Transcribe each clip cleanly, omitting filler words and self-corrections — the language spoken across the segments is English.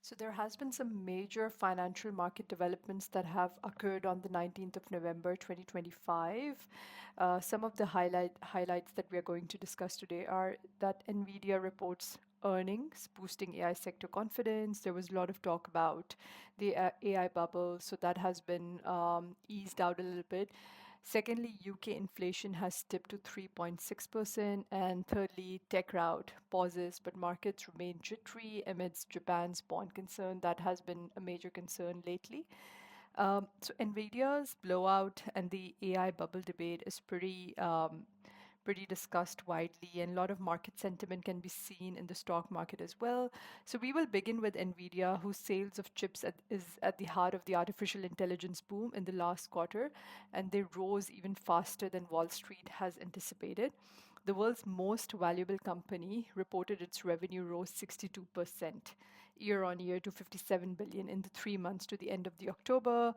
So there has been some major financial market developments that have occurred on the 19th of November 2025. Some of the highlights that we are going to discuss today are that Nvidia reports earnings, boosting AI sector confidence. There was a lot of talk about the AI bubble, so that has been eased out a little bit. Secondly, UK inflation has dipped to 3.6%. And thirdly, tech rout pauses, but markets remain jittery amidst Japan's bond concern. That has been a major concern lately. So Nvidia's blowout and the AI bubble debate is pretty discussed widely, and a lot of market sentiment can be seen in the stock market as well. So we will begin with Nvidia, whose sales of chips is at the heart of the artificial intelligence boom in the last quarter, and they rose even faster than Wall Street has anticipated. The world's most valuable company reported its revenue rose 62% year on year to 57 billion in the 3 months to the end of the October.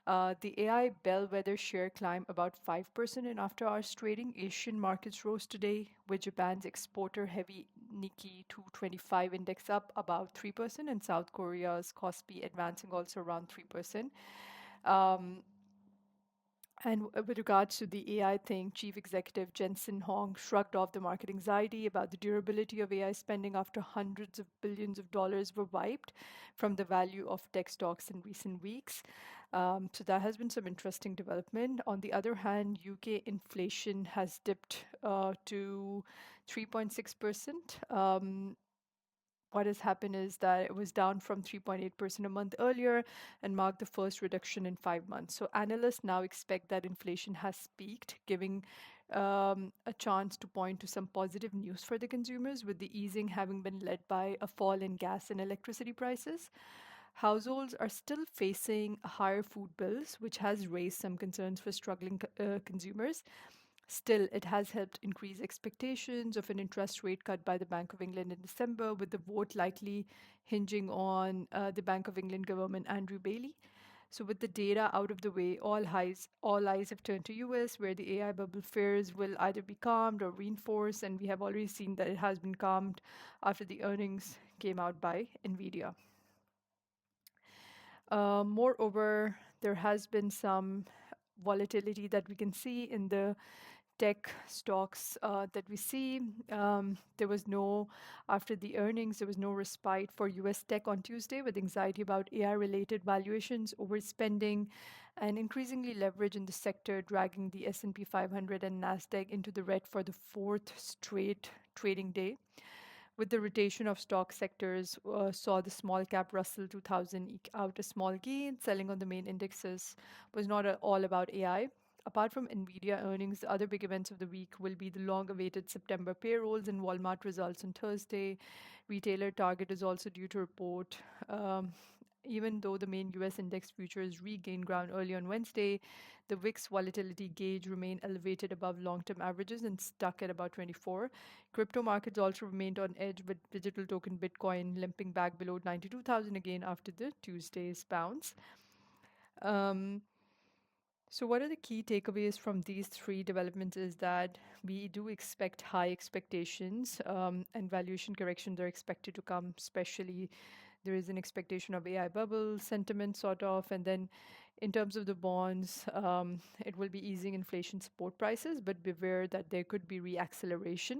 The AI bellwether share climbed about 5% in after hours trading. Asian markets rose today, with Japan's exporter heavy Nikkei 225 index up about 3%, and South Korea's Kospi advancing also around 3%. Um, and with regards to the AI thing, Chief Executive Jensen Hong shrugged off the market anxiety about the durability of AI spending after hundreds of billions of dollars were wiped from the value of tech stocks in recent weeks. So that has been some interesting development. On the other hand, UK inflation has dipped to 3.6%. What has happened is that it was down from 3.8% a month earlier and marked the first reduction in 5 months. So analysts now expect that inflation has peaked, giving a chance to point to some positive news for the consumers, with the easing having been led by a fall in gas and electricity prices. Households are still facing higher food bills, which has raised some concerns for struggling consumers. Still, it has helped increase expectations of an interest rate cut by the Bank of England in December, with the vote likely hinging on the Bank of England government Andrew Bailey. So, with the data out of the way, all eyes have turned to US, where the AI bubble fears will either be calmed or reinforced, and we have already seen that it has been calmed after the earnings came out by Nvidia. Moreover, there has been some volatility that we can see in the tech stocks that we see. There was no, after the earnings, there was no respite for US tech on Tuesday, with anxiety about AI related valuations, overspending, and increasingly leverage in the sector, dragging the S&P 500 and NASDAQ into the red for the fourth straight trading day. With the rotation of stock sectors, saw the small cap Russell 2000 eke out a small gain. Selling on the main indexes was not all about AI. Apart from Nvidia earnings, the other big events of the week will be the long awaited September payrolls and Walmart results on Thursday. Retailer Target is also due to report. Um, Even though the main US index futures regained ground early on Wednesday, the VIX volatility gauge remained elevated above long term averages and stuck at about 24. Crypto markets also remained on edge, with digital token Bitcoin limping back below 92,000 again after the Tuesday's bounce. Um, so, what are the key takeaways from these three developments is that we do expect high expectations, and valuation corrections are expected to come, especially there is an expectation of AI bubble sentiment sort of. And then in terms of the bonds, it will be easing inflation support prices, but beware that there could be reacceleration.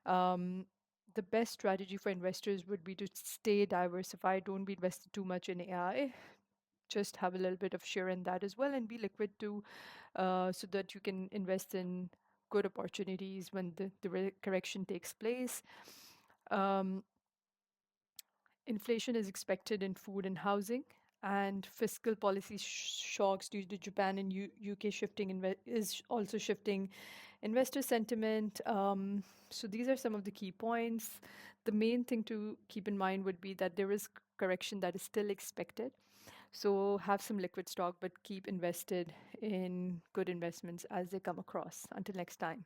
Um, the best strategy for investors would be to stay diversified. Don't be invested too much in AI. Just have a little bit of share in that as well, and be liquid too, so that you can invest in good opportunities when the correction takes place. Um, Inflation is expected in food and housing, and fiscal policy shocks due to Japan and UK shifting is also shifting investor sentiment. So these are some of the key points. The main thing to keep in mind would be that there is correction that is still expected. So have some liquid stock, but keep invested in good investments as they come across. Until next time.